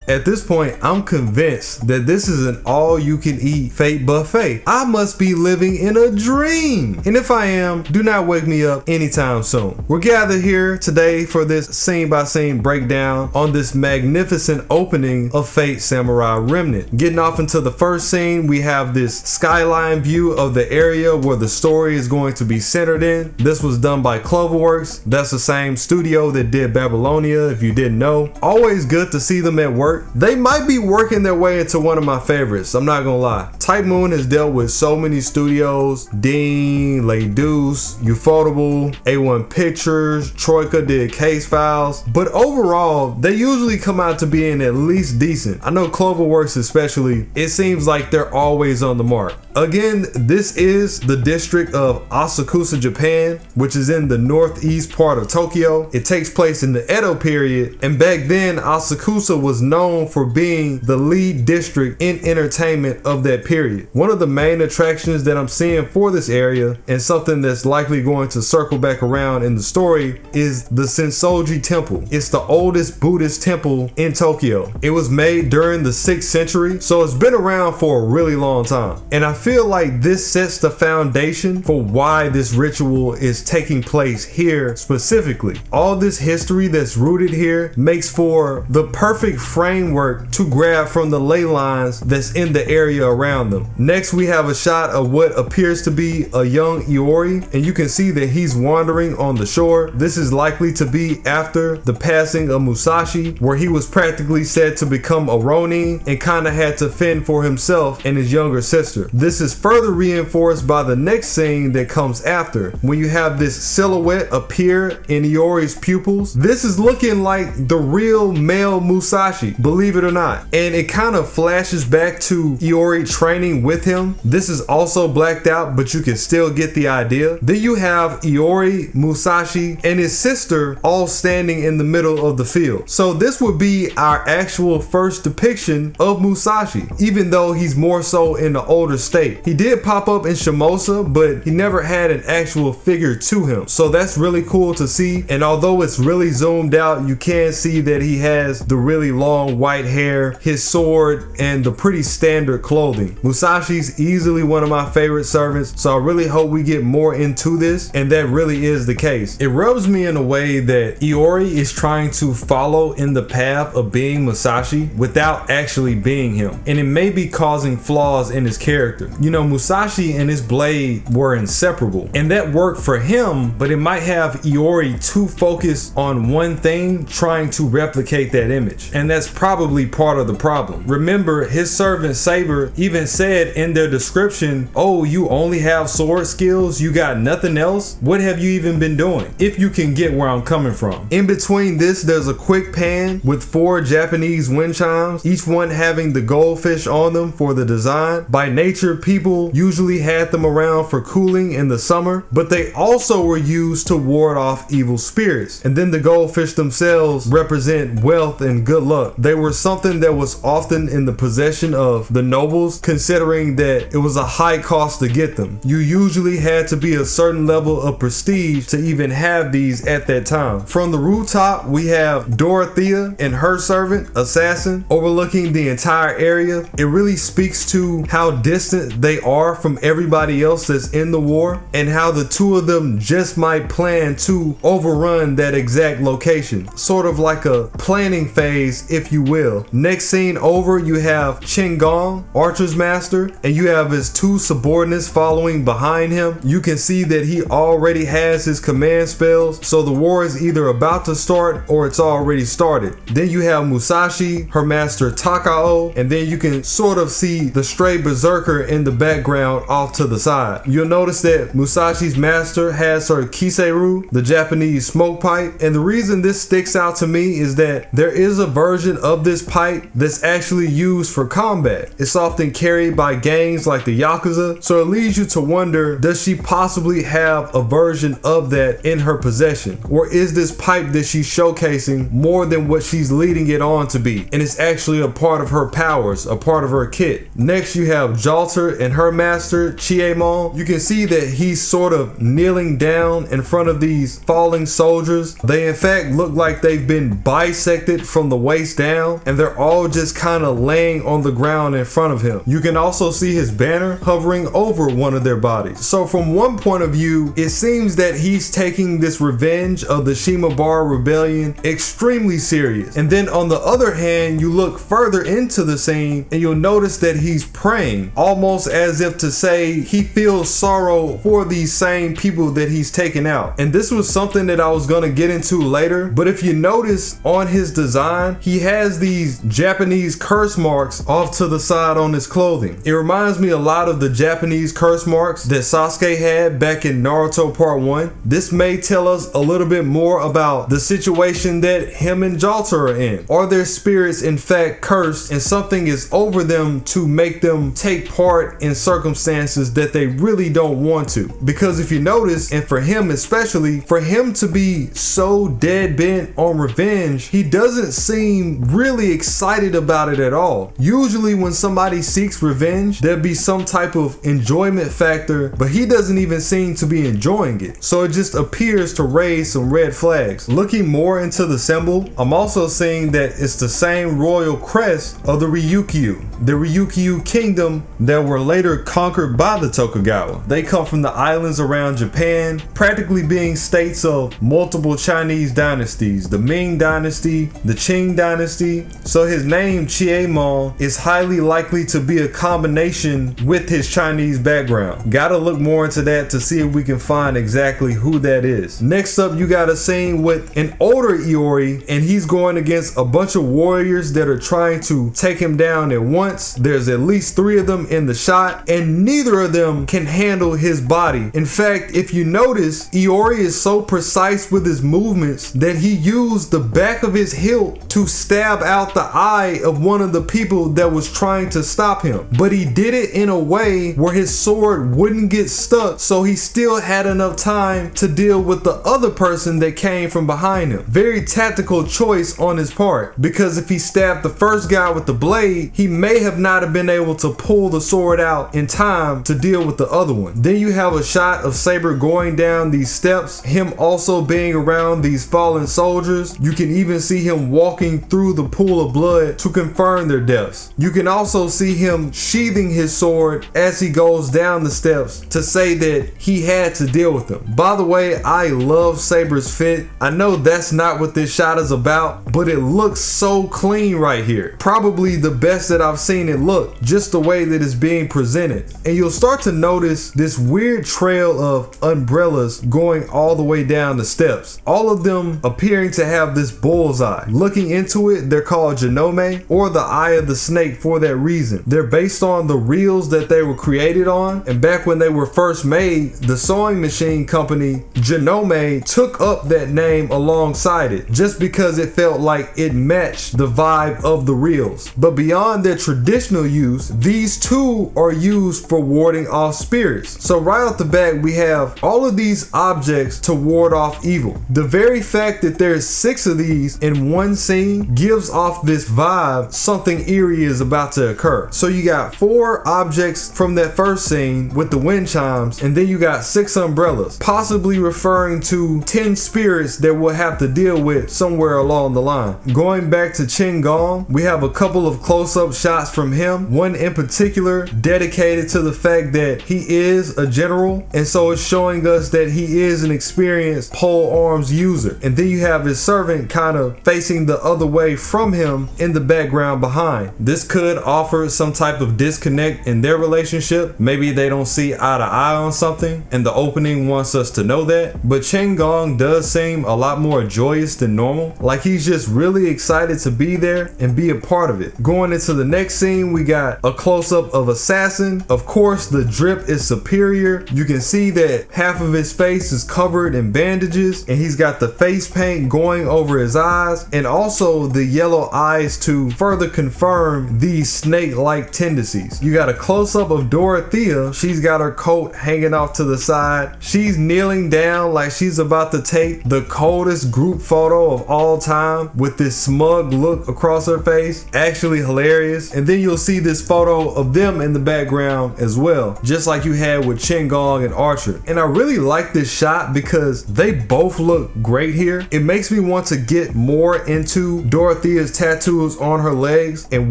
At this point, I'm convinced that this is an all-you-can-eat Fate buffet. I must be living in a dream. And if I am, do not wake me up anytime soon. We're gathered here today for this scene-by-scene breakdown on this magnificent opening of Fate Samurai Remnant. Getting off into the first scene, we have this skyline view of the area where the story is going to be centered in. This was done by Cloverworks. That's the same studio that did Babylonia, if you didn't know. Always good to see them at work. They might be working their way into one of my favorites, I'm not gonna lie. Type Moon has dealt with so many studios: Dean, Lay Deuce, Ufotable, A1 Pictures, Troika did Case Files, but overall, they usually come out to being at least decent. I know Cloverworks especially, it seems like they're always on the mark. Again, this is the district of Asakusa, Japan, which is in the northeast part of Tokyo. It takes place in the Edo period, and back then Asakusa was known for being the lead district in entertainment of that period. One of the main attractions that I'm seeing for this area, and something that's likely going to circle back around in the story, is the Sensoji Temple. It's the oldest Buddhist temple in Tokyo. It was made during the 6th century, so it's been around for a really long time. And I feel like this sets the foundation for why this ritual is taking place here specifically. All this history that's rooted here makes for the perfect framework to grab from the ley lines that's in the area around them. Next, we have a shot of what appears to be a young Iori, and you can see that he's wandering on the shore. This is likely to be after the passing of Musashi, where he was practically said to become a Ronin and kind of had to fend for himself and his younger sister. This is further reinforced by the next scene that comes after, when you have this silhouette appear in Iori's pupils. This is looking like the real male Musashi, believe it or not, and it kind of flashes back to Iori training with him. This is also blacked out, but you can still get the idea. Then you have Iori, Musashi, and his sister all standing in the middle of the field. So this would be our actual first depiction of Musashi, even though he's more so in the older state. He did pop up in Shimosa, but he never had an actual figure to him. So that's really cool to see. And although it's really zoomed out, you can see that he has the really long white hair, his sword, and the pretty standard clothing. Musashi's easily one of my favorite servants, so I really hope we get more into this, and that really is the case. It rubs me in a way that Iori is trying to follow in the path of being Musashi without actually being him, and it may be causing flaws in his character. You know, Musashi and his blade were inseparable, and that worked for him, but it might have Iori too focused on one thing, trying to replicate that image, and that's probably part of the problem. Remember, his servant Saber even said in their description, "Oh, you only have sword skills? You got nothing else? What have you even been doing?" If you can get where I'm coming from. In between this, there's a quick pan with 4 Japanese wind chimes, each one having the goldfish on them for the design. By nature, people usually had them around for cooling in the summer, but they also were used to ward off evil spirits. And then the goldfish themselves represent wealth and good luck. They were something that was often in the possession of the nobles, considering that it was a high cost to get them. You usually had to be a certain level of prestige to even have these at that time. From the rooftop, we have Dorothea and her servant, Assassin, overlooking the entire area. It really speaks to how distant they are from everybody else that's in the war, and how the two of them just might plan to overrun that exact location. Sort of like a planning phase, if you will. Next scene over, you have Gong, Archer's Master, and you have his 2 subordinates following behind him. You can see that he already has his command spells, so the war is either about to start or it's already started. Then you have Musashi, her master Takao, and then you can sort of see the stray berserker in the background off to the side. You'll notice that Musashi's master has her Kiseru, the Japanese smoke pipe, and the reason this sticks out to me is that there is a version of this pipe that's actually used for combat. It's often carried by gangs like the Yakuza, so it leads you to wonder, does she possibly have a version of that in her possession? Or is this pipe that she's showcasing more than what she's leading it on to be, and it's actually a part of her powers, a part of her kit? Next, you have Jalter master and her master, Chiemon, you can see that he's sort of kneeling down in front of these falling soldiers. They in fact look like they've been bisected from the waist down, and they're all just kind of laying on the ground in front of him. You can also see his banner hovering over one of their bodies. So from one point of view, it seems that he's taking this revenge of the Shimabara rebellion extremely serious. And then on the other hand, you look further into the scene and you'll notice that he's praying, almost as if to say he feels sorrow for these same people that he's taken out. And this was something that I was going to get into later, but if you notice on his design, he has these Japanese curse marks off to the side on his clothing. It reminds me a lot of the Japanese curse marks that Sasuke had back in Naruto Part 1. This may tell us a little bit more about the situation that him and Jalta are in. Are their spirits in fact cursed and something is over them to make them take part in circumstances that they really don't want to? Because if you notice, and for him especially, for him to be so dead bent on revenge, he doesn't seem really excited about it at all. Usually when somebody seeks revenge, there'll be some type of enjoyment factor, but he doesn't even seem to be enjoying it. So it just appears to raise some red flags. Looking more into the symbol, I'm also seeing that it's the same royal crest of the Ryukyu kingdom that were later conquered by the Tokugawa. They come from the islands around Japan, practically being states of multiple Chinese dynasties, the Ming dynasty, the Qing dynasty. So his name Chiemon is highly likely to be a combination with his Chinese background. Gotta look more into that to see if we can find exactly who that is. Next up, you got a scene with an older Iori, and he's going against a bunch of warriors that are trying to take him down at once. There's at least 3 of them in the shot, and neither of them can handle his body. In fact, if you notice, Iori is so precise with his movements that he used the back of his hilt to stab out the eye of one of the people that was trying to stop him. But he did it in a way where his sword wouldn't get stuck, so he still had enough time to deal with the other person that came from behind him. Very tactical choice on his part, because if he stabbed the first guy with the blade, he may have not have been able to pull the sword out in time to deal with the other one. Then you have a shot of Saber going down these steps, him also being around these fallen soldiers. You can even see him walking through the pool of blood to confirm their deaths. You can also see him sheathing his sword as he goes down the steps to say that he had to deal with them. By the way, I love Saber's fit. I know that's not what this shot is about, but it looks so clean right here. Probably the best that I've seen it look, just the way that it's being presented. And you'll start to notice this weird trail of umbrellas going all the way down the steps, all of them appearing to have this bullseye. Looking into it, they're called Janome, or the eye of the snake, for that reason. They're based on the reels that they were created on, and back when they were first made, the sewing machine company Janome took up that name alongside it, just because it felt like it matched the vibe of the reels. But beyond their traditional use, these two are used for warding off spirits. So right off the bat, we have all of these objects to ward off evil. The very fact that there's 6 of these in one scene gives off this vibe something eerie is about to occur. So you got 4 objects from that first scene with the wind chimes, and then you got 6 umbrellas, possibly referring to 10 spirits that we'll have to deal with somewhere along the line. Going back to Qin Gong, we have a couple of close-up shots from him, one in particular dedicated to the fact that he is a general, and so it's showing us that he is an experienced pole arms user. And then you have his servant kind of facing the other way from him in the background behind. This could offer some type of disconnect in their relationship. Maybe they don't see eye to eye on something, and the opening wants us to know that. But Qin Gong does seem a lot more joyous than normal, like he's just really excited to be there and be a part of it. Going into the next scene, we got a close-up of Assassin. Of course, the drip is superior. You can see that half of his face is covered in bandages, and he's got the face paint going over his eyes, and also the yellow eyes to further confirm these snake-like tendencies. You got a close-up of Dorothea. She's got her coat hanging off to the side. She's kneeling down like she's about to take the coldest group photo of all time with this smug look across her face. Actually hilarious. And then you'll see this photo of them in the the background as well, just like you had with Qingong and Archer. And I really like this shot because they both look great here. It makes me want to get more into Dorothea's tattoos on her legs and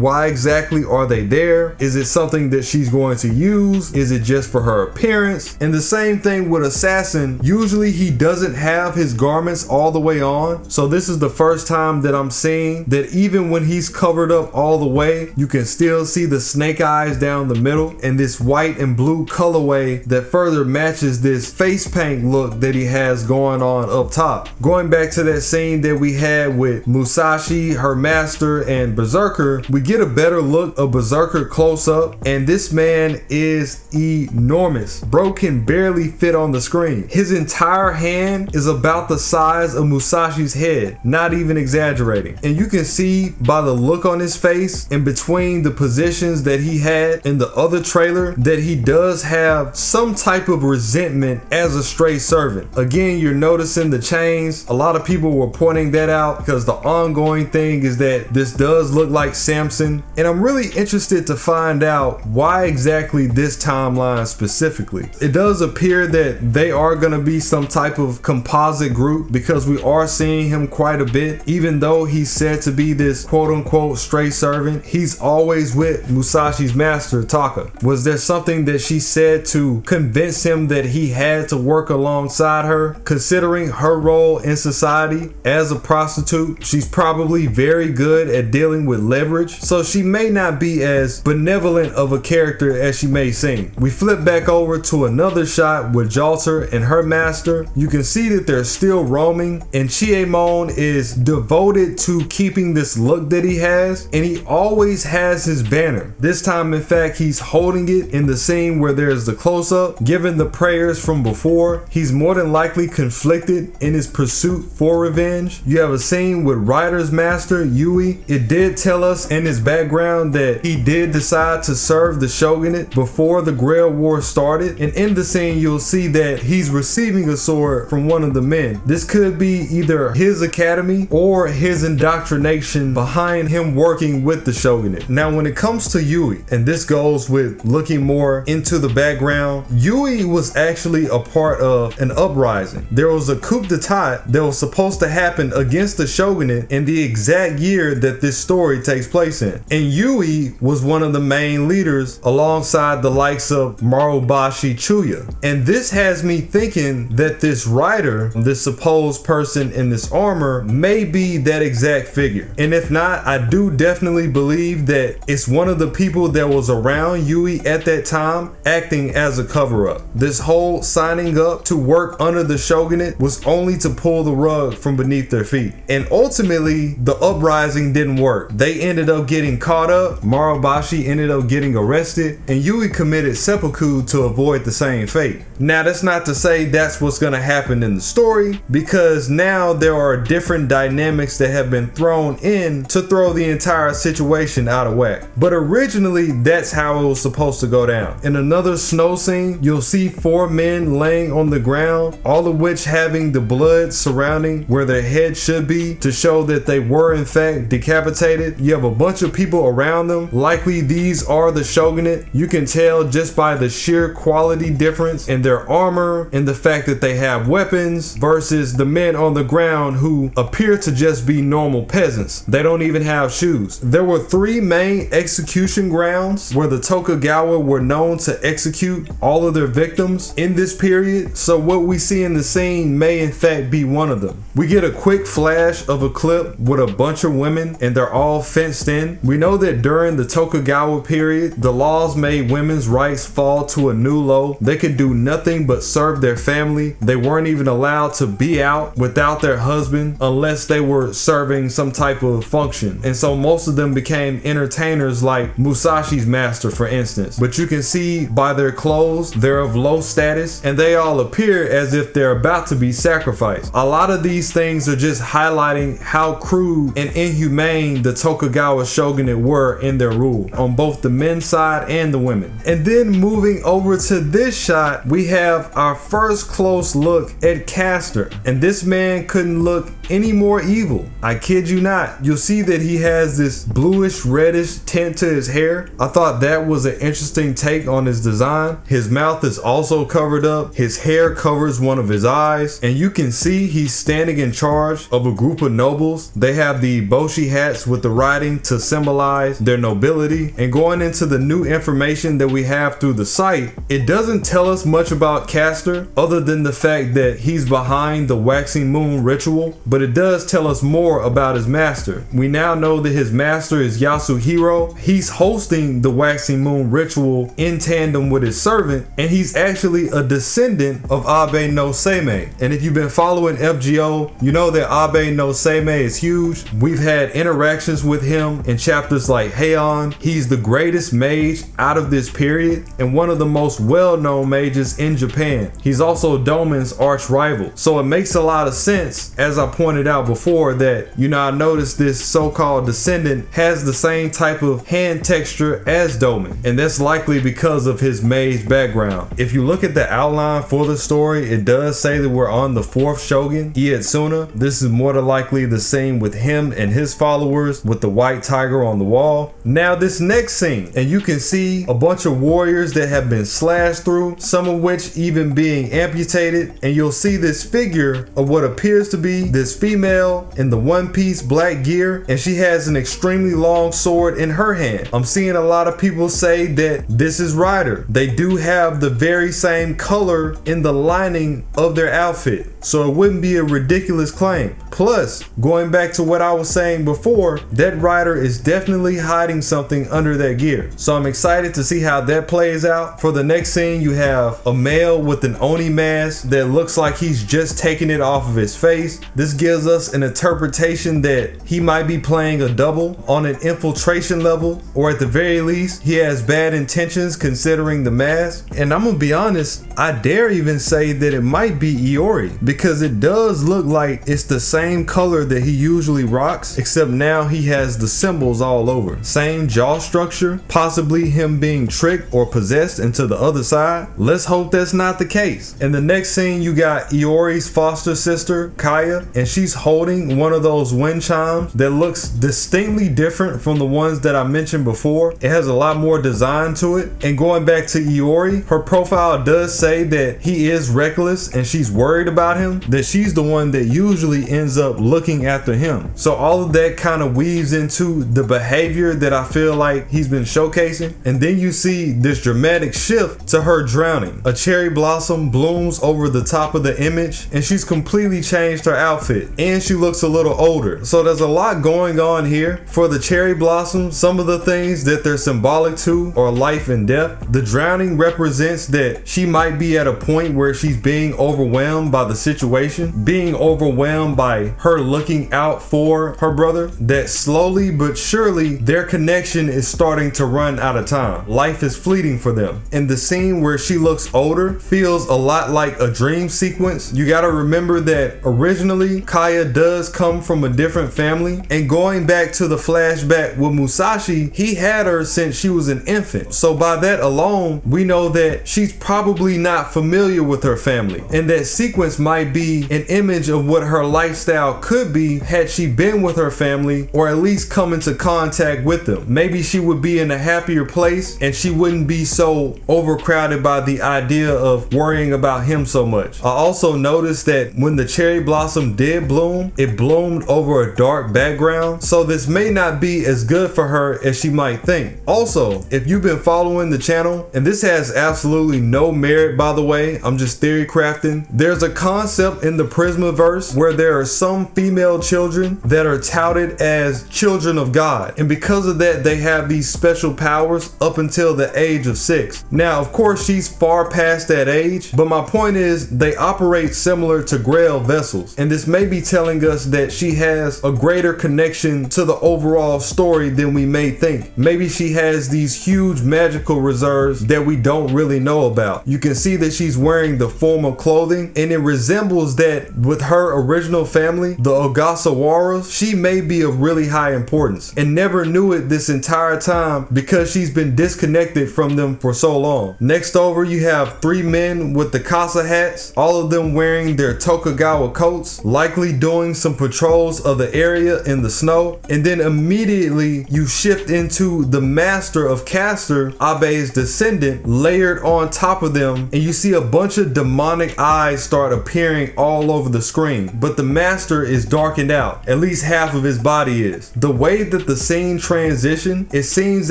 why exactly are they there? Is it something that she's going to use? Is it just for her appearance? And the same thing with Assassin. Usually he doesn't have his garments all the way on. So this is the first time that I'm seeing that even when he's covered up all the way, you can still see the snake eyes down the middle and this white and blue colorway that further matches this face paint look that he has going on up top. Going back to that scene that we had with Musashi, her master, and Berserker, we get a better look of Berserker close up, and this man is enormous. Bro can barely fit on the screen. His entire hand is about the size of Musashi's head, not even exaggerating. And you can see by the look on his face and between the positions that he had in the other trailer that he does have some type of resentment as a stray servant. Again, you're noticing the chains. A lot of people were pointing that out because the ongoing thing is that this does look like Samson, and I'm really interested to find out why exactly this timeline specifically. It does appear that they are going to be some type of composite group because we are seeing him quite a bit. Even though he's said to be this quote-unquote stray servant, he's always with Musashi's master Taka. Was there something that she said to convince him that he had to work alongside her? Considering her role in society as a prostitute, she's probably very good at dealing with leverage, so she may not be as benevolent of a character as she may seem. We flip back over to another shot with Jalter and her master. You can see that they're still roaming, and Chiemon is devoted to keeping this look that he has, and he always has his banner. This time, in fact, he's holding it in the scene where there's the close-up. Given the prayers from before, he's more than likely conflicted in his pursuit for revenge. You have a scene with Ryder's master, Yui. It did tell us in his background that he did decide to serve the shogunate before the Grail War started, and in the scene you'll see that he's receiving a sword from one of the men. This could be either his academy or his indoctrination behind him working with the shogunate. Now when it comes to Yui, and this goes with looking more into the background, Yui was actually a part of an uprising. There was a coup d'etat that was supposed to happen against the shogunate in the exact year that this story takes place in, and Yui was one of the main leaders alongside the likes of Marubashi Chuya. And this has me thinking that this Rider, this supposed person in this armor, may be that exact figure. And if not, I do definitely believe that it's one of the people that was around Yui at that time acting as a cover-up. This whole signing up to work under the shogunate was only to pull the rug from beneath their feet. And ultimately, the uprising didn't work. They ended up getting caught up, Marubashi ended up getting arrested, and Yui committed seppuku to avoid the same fate. Now that's not to say that's what's going to happen in the story, because now there are different dynamics that have been thrown in to throw the entire situation out of whack. But originally that's how it was supposed to go down. In another snow scene, you'll see 4 men laying on the ground, all of which having the blood surrounding where their head should be to show that they were in fact decapitated. You have a bunch of people around them. Likely these are the shogunate. You can tell just by the sheer quality difference in their armor and the fact that they have weapons versus the men on the ground who appear to just be normal peasants. They don't even have shoes. There were 3 main execution grounds where the Tokugawa were known to execute all of their victims in this period, so what we see in the scene may in fact be one of them. We get a quick flash of a clip with a bunch of women and they're all fenced in. We know that during the Tokugawa period, the laws made women's rights fall to a new low. They could do nothing but serve their family. They weren't even allowed to be out without their husband unless they were serving some type of function. And so most of them became entertainers like Musashi's master, for instance. But you can see by their clothes, they're of low status and they all appear as if they're about to be sacrificed. A lot of these things are just highlighting how crude and inhumane the Tokugawa shogunate were in their rule on both the men's side and the women. And then moving over to this shot, we have our first close look at Castor, and this man couldn't look any more evil. I kid you not. You'll see that he has this bluish reddish tint to his hair. I thought that was an interesting take on his design. His mouth is also covered up, his hair covers one of his eyes, and you can see he's standing in charge of a group of nobles. They have the boshi hats with the writing to symbolize their nobility. And going into the new information that we have through the site, it doesn't tell us much about Castor other than the fact that he's behind the waxing moon ritual, but it does tell us more about his master. We now know that his master is Yasuhiro. He's hosting the waxing moon ritual in tandem with his servant, and he's actually a descendant of Abe no Seimei. And if you've been following FGO, you know that Abe no Seimei is huge. We've had interactions with him in chapters like Heian. He's the greatest mage out of this period and one of the most well-known mages in Japan. He's also Domen's arch rival. So it makes a lot of sense, as I pointed out before, that, I noticed this so-called descendant has the same type of hand texture as Domen, and that's likely because of his mage background. If you look at the outline for the story, it does say that we're on the 4th shogun, Ietsuna. This is more than likely the scene with him and his followers with the white tiger on the wall. Now this next scene, and you can see a bunch of warriors that have been slashed through, some of which even being amputated, and you'll see this figure of what appears to be this female in the one-piece black gear, and she has an extremely long sword in her hand. I'm seeing a lot of people say that this is Ryder. They do have the very same color in the lining of their outfit, so it wouldn't be a ridiculous claim. Plus, going back to what I was saying before, that Ryder is definitely hiding something under that gear. So I'm excited to see how that plays out. For the next scene, you have a male with an Oni mask that looks like he's just taking it off of his face. This gives us an interpretation that he might be playing a double on an infiltration level, or at the very least, he has bad intentions considering the mask. And I'm gonna be honest, I dare even say that it might be Iori, because it does look like it's the same color that he usually rocks, except now he has the symbols all over. Same jaw structure, possibly him being tricked or possessed into the other side. Let's hope that's not the case. In the next scene, you got Iori's foster sister, Kaya, and she's holding one of those wind chimes that looks distinctly different from the ones that I mentioned before. It has a lot more design to it. And going back to Iori, her profile does say that he is reckless and she's worried about him, that she's the one that usually ends up looking after him. So all of that kind of weaves into the behavior that I feel like he's been showcasing. And then you see this dramatic shift to her drowning. A cherry blossom blooms over the top of the image, and she's completely changed her outfit, and she looks a little older. So there's a lot going on here. For the cherry blossom, some of the things that they're symbolic to are life and death. The drowning represents that she might be at a point where she's being overwhelmed by the situation, being overwhelmed by her looking out for her brother, that slowly but surely their connection is starting to run out of time. Life is fleeting for them. And the scene where she looks older feels a lot like a dream sequence. You gotta remember that originally Kaya does come from a different family, and going back to the flashback with Musashi, he had her since she was an infant. So by that alone, we know that she's probably not familiar with her family, and that sequence might be an image of what her lifestyle could be had she been with her family, or at least come into contact with them. Maybe she would be in a happier place and she wouldn't be so overcrowded by the idea of worrying about him so much. I also noticed that when the cherry blossom did bloom, it bloomed over a dark background, so this may not be as good for her as she might think. Also, if you've been following the channel, and this has absolutely no merit by the way, I'm just theory crafting, there's a concept in the Prismaverse where there are some female children that are touted as children of God, and because of that they have these special powers up until the age of 6. Now of course she's far past that age, but my point is they operate similar to Grail vessels, and this may be telling us that she has a greater connection to the overall story than we may think. Maybe she has these huge magical reserves that we don't really know about. You can see that she's wearing the formal clothing, and it resembles that with her original family, the Ogasawaras. She may be of really high importance and never knew it this entire time because she's been disconnected from them for so long. Next over, you have 3 men with the Kasa hats, all of them wearing their Tokugawa coats, likely doing some patrols of the area in the snow. And then immediately you shift into the master master of Castor, Abe's descendant, layered on top of them, and you see a bunch of demonic eyes start appearing all over the screen. But the master is darkened out, at least half of his body is. The way that the scene transition, it seems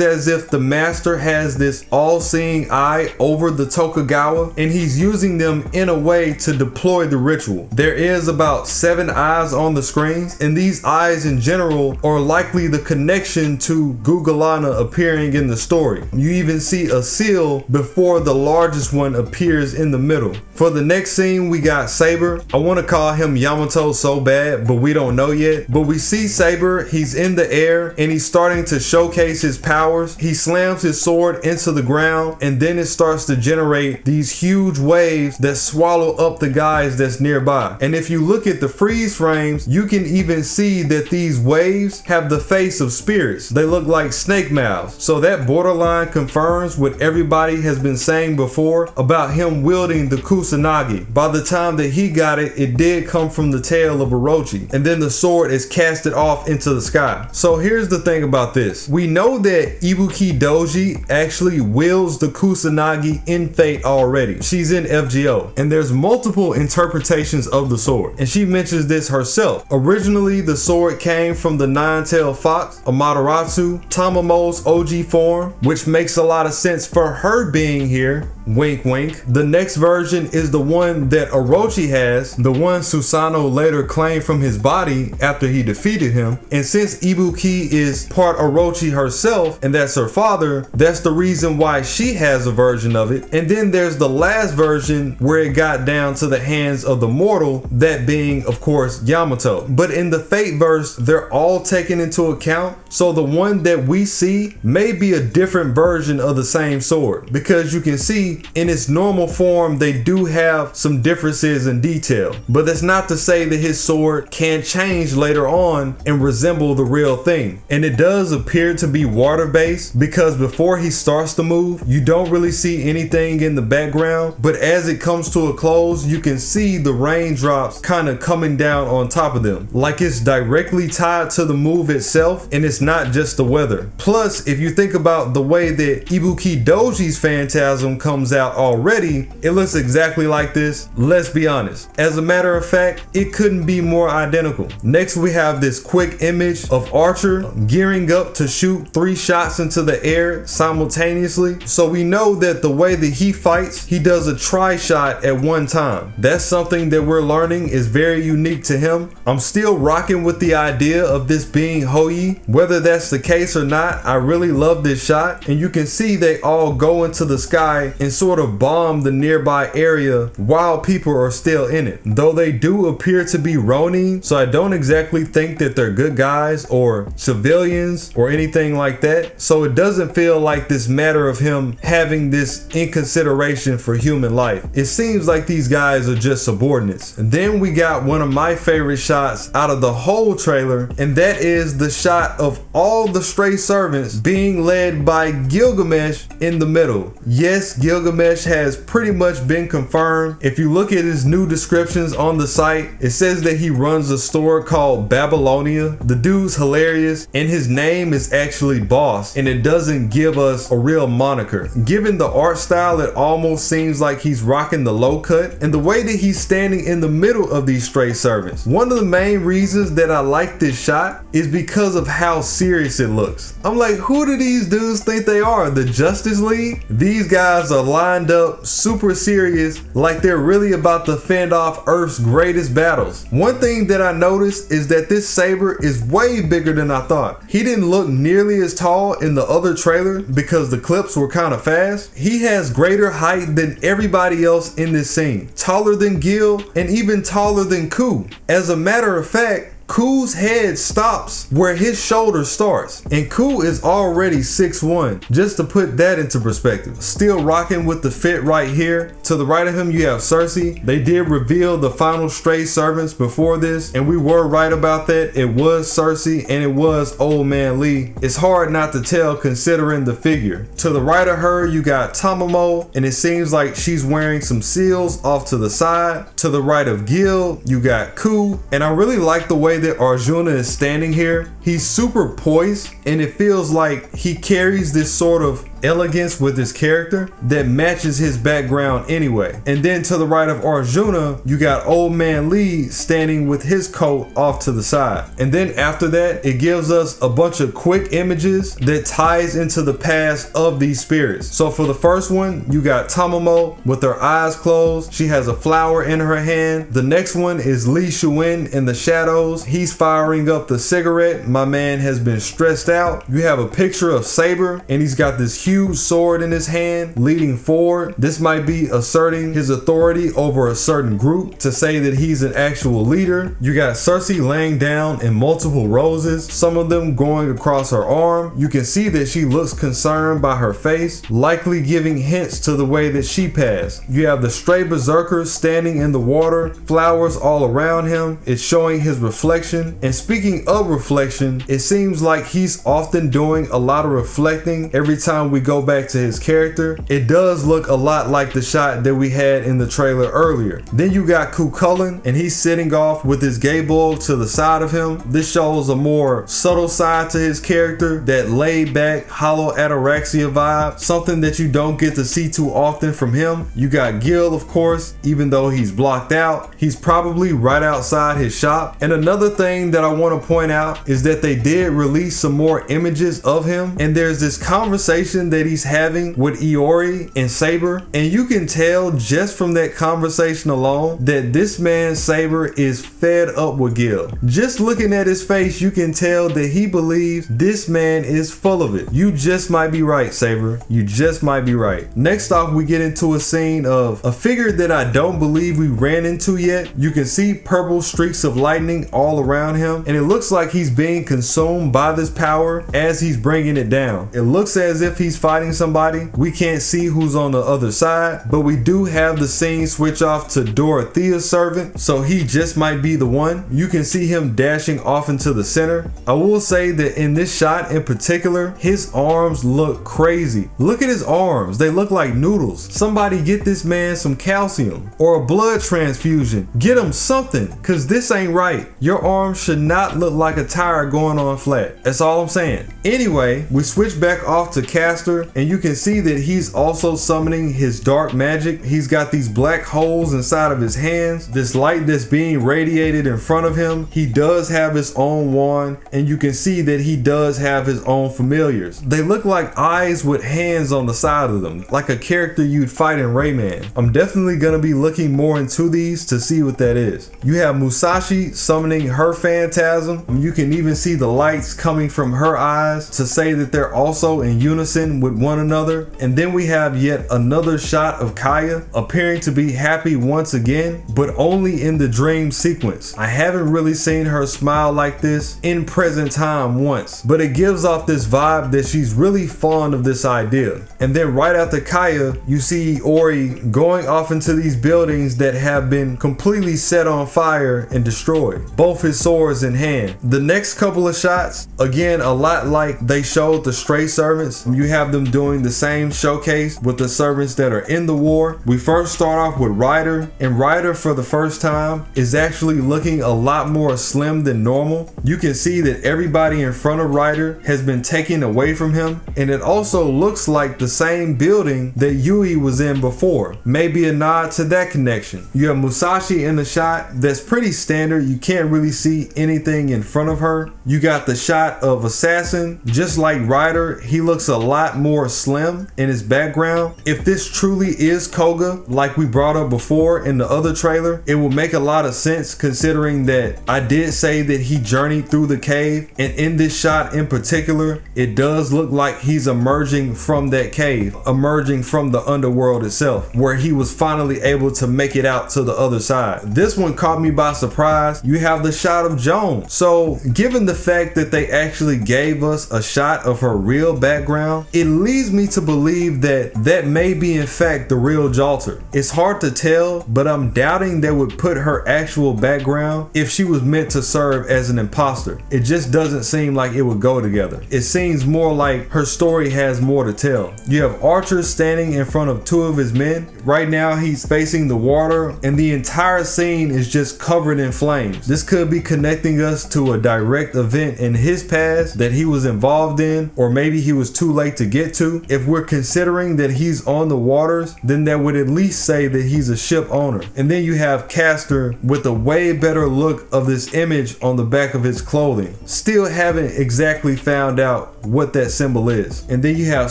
as if the master has this all-seeing eye over the Tokugawa, and he's using them in a way to deploy the ritual. There is about 7 eyes on the screens, and these eyes in general are likely the connection to Gugalana appearing in the story. You even see a seal before the largest one appears in the middle. For the next scene, we got Saber. I want to call him Yamato so bad, but we don't know yet. But we see Saber, he's in the air and he's starting to showcase his powers. He slams his sword into the ground, and then it starts to generate these huge waves that swallow up the guys that's nearby. And if you look at the freeze frames, you can even see that these waves have the face of spirits. They look like snake mouths. So that borderline confirms what everybody has been saying before about him wielding the Kusanagi. By the time that he got it, it did come from the tail of Orochi, and then the sword is casted off into the sky. So here's the thing about this. We know that Ibuki Doji actually wields the Kusanagi in Fate already. She's in FGO, and there's multiple interpretations of the sword, and she mentions this herself. Originally, the sword came from the nine-tailed fox, Amaterasu, Tamamo's OG form, which makes a lot of sense for her being here. Wink wink. The next version is the one that Orochi has, the one Susanoo later claimed from his body after he defeated him. And since Ibuki is part Orochi herself, and that's her father, that's the reason why she has a version of it. And then there's the last version where it got down to the hands of the mortal, that being of course Yamato. But in the Fate verse, they're all taken into account. So the one that we see may be a different version of the same sword, because you can see in its normal form they do have some differences in detail. But that's not to say that his sword can't change later on and resemble the real thing. And it does appear to be water based, because before he starts to move, you don't really see anything in the background, but as it comes to a close, you can see the raindrops kind of coming down on top of them, like it's directly tied to the move itself, and it's not just the weather. Plus, if you think about the way that Ibuki Doji's Phantasm comes out already, it looks exactly like this. Let's be honest. As a matter of fact, it couldn't be more identical. Next, we have this quick image of Archer gearing up to shoot 3 shots into the air simultaneously. So we know that the way that he fights, he does a tri-shot at one time. That's something that we're learning is very unique to him. I'm still rocking with the idea of this being Hoyi. Whether that's the case or not, I really love this shot, and you can see they all go into the sky and sort of bomb the nearby area while people are still in it. Though they do appear to be Ronin, so I don't exactly think that they're good guys or civilians or anything like that. So it doesn't feel like this matter of him having this in consideration for human life. It seems like these guys are just subordinates. And then we got one of my favorite shots out of the whole trailer, and that is the shot of all the stray servants being led by Gilgamesh in the middle. Yes, Gilgamesh has pretty much been confirmed. If you look at his new descriptions on the site, it says that he runs a store called Babylonia. The dude's hilarious, and his name is actually Boss, and it doesn't give us a real moniker. Given the art style, it almost seems like he's rocking the low cut, and the way that he's standing in the middle of these stray servants. One of the main reasons that I like this shot is because of how serious it looks. I'm like, who do these dudes think they are? The Justice League? These guys are lined up super serious, like they're really about to fend off Earth's greatest battles. One thing that I noticed is that this saber is way bigger than I thought. He didn't look nearly as tall in the other trailer because the clips were kind of fast. He has greater height than everybody else in this scene. Taller than Gil, and even taller than Ku. As a matter of fact, Ku's head stops where his shoulder starts, and Ku is already 6'1", just to put that into perspective. Still rocking with the fit right here. To the right of him, you have Cersei. They did reveal the final stray servants before this, and we were right about that. It was Cersei and it was Old Man Lee. It's hard not to tell considering the figure. To the right of her, you got Tamamo, and it seems like she's wearing some seals off to the side. To the right of Gil, you got Ku, and I really like the way that Arjuna is standing here. He's super poised, and it feels like he carries this sort of elegance with his character that matches his background anyway. And then to the right of Arjuna, you got Old Man Lee standing with his coat off to the side. And then after that, it gives us a bunch of quick images that ties into the past of these spirits. So for the first one, you got Tomomo with her eyes closed. She has a flower in her hand. The next one is Lee Shuin in the shadows. He's firing up the cigarette. My man has been stressed out. You have a picture of Saber, and he's got this huge sword in his hand leading forward. This might be asserting his authority over a certain group to say that he's an actual leader. You got Cersei laying down in multiple roses, some of them going across her arm. You can see that she looks concerned by her face, likely giving hints to the way that she passed. You have the stray berserker standing in the water, flowers all around him. It's showing his reflection. And speaking of reflection, it seems like he's often doing a lot of reflecting every time we go back to his character. It does look a lot like the shot that we had in the trailer earlier. Then you got Cuchulainn, and he's sitting off with his gay bull to the side of him. This shows a more subtle side to his character, that laid back, hollow ataraxia vibe, something that you don't get to see too often from him. You got Gil, of course, even though he's blocked out. He's probably right outside his shop. And another thing that I want to point out is that they did release some more images of him, and there's this conversation that he's having with Iori and Saber, and you can tell just from that conversation alone that this man Saber is fed up with Gil. Just looking at his face, you can tell that he believes this man is full of it. You just might be right, Saber. You just might be right. Next off, we get into a scene of a figure that I don't believe we ran into yet. You can see purple streaks of lightning all around him, and it looks like he's being consumed by this power as he's bringing it down. It looks as if he's fighting somebody. We can't see who's on the other side, but we do have the scene switch off to Dorothea's servant, so he just might be the one. You can see him dashing off into the center. I will say that in this shot in particular, his arms look crazy. Look at his arms. They look like noodles. Somebody get this man some calcium or a blood transfusion. Get him something, cause this ain't right. Your arms should not look like a tire going on flat. That's all I'm saying. Anyway, we switch back off to Castor, and you can see that he's also summoning his dark magic. He's got these black holes inside of his hands, this light that's being radiated in front of him. He does have his own wand, and you can see that he does have his own familiars. They look like eyes with hands on the side of them, like a character you'd fight in Rayman. I'm definitely gonna be looking more into these to see what that is. You have Musashi summoning her phantasm. You can even see the lights coming from her eyes to say that they're also in unison with one another. And then we have yet another shot of Kaya appearing to be happy once again, but only in the dream sequence. I haven't really seen her smile like this in present time once, but it gives off this vibe that she's really fond of this idea. And then right after Kaya, you see Iori going off into these buildings that have been completely set on fire and destroyed, both his swords in hand. The next couple of shots, again, a lot like they showed the stray servants. You have them doing the same showcase with the servants that are in the war. We first start off with Ryder, and Ryder for the first time is actually looking a lot more slim than normal. You can see that everybody in front of Ryder has been taken away from him, and it also looks like the same building that Yui was in before. Maybe a nod to that connection. You have Musashi in the shot that's pretty standard. You can't really see anything in front of her. You got the shot of Assassin, just like Ryder. He looks a lot more slim in his background. If this truly is Koga, like we brought up before in the other trailer, it will make a lot of sense considering that I did say that he journeyed through the cave, and in this shot in particular, it does look like he's emerging from that cave, emerging from the underworld itself, where he was finally able to make it out to the other side. This one caught me by surprise. You have the shot of Joan. So given the fact that they actually gave us a shot of her real background, it leads me to believe that that may be in fact the real Jalter. It's hard to tell, but I'm doubting they would put her actual background if she was meant to serve as an imposter. It just doesn't seem like it would go together. It seems more like her story has more to tell. You have Archer standing in front of two of his men. Right now he's facing the water, and the entire scene is just covered in flames. This could be connecting us to a direct event event in his past that he was involved in, or maybe he was too late to get to. If we're considering that he's on the waters, then that would at least say that he's a ship owner. And then you have Castor with a way better look of this image on the back of his clothing. Still haven't exactly found out what that symbol is. And then you have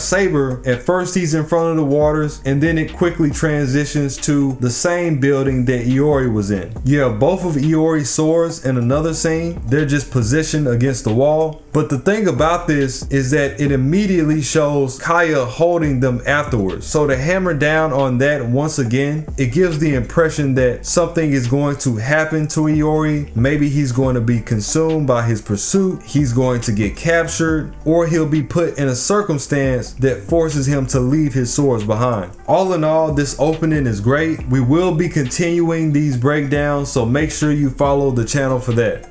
Saber. At first he's in front of the waters, and then it quickly transitions to the same building that Iori was in. You have both of Iori's swords in another scene. They're just positioned against the wall. But the thing about this is that it immediately shows Tsiah holding them afterwards. So to hammer down on that once again, it gives the impression that something is going to happen to Iori. Maybe he's going to be consumed by his pursuit, he's going to get captured, or he'll be put in a circumstance that forces him to leave his swords behind. All in all, this opening is great. We will be continuing these breakdowns, so make sure you follow the channel for that.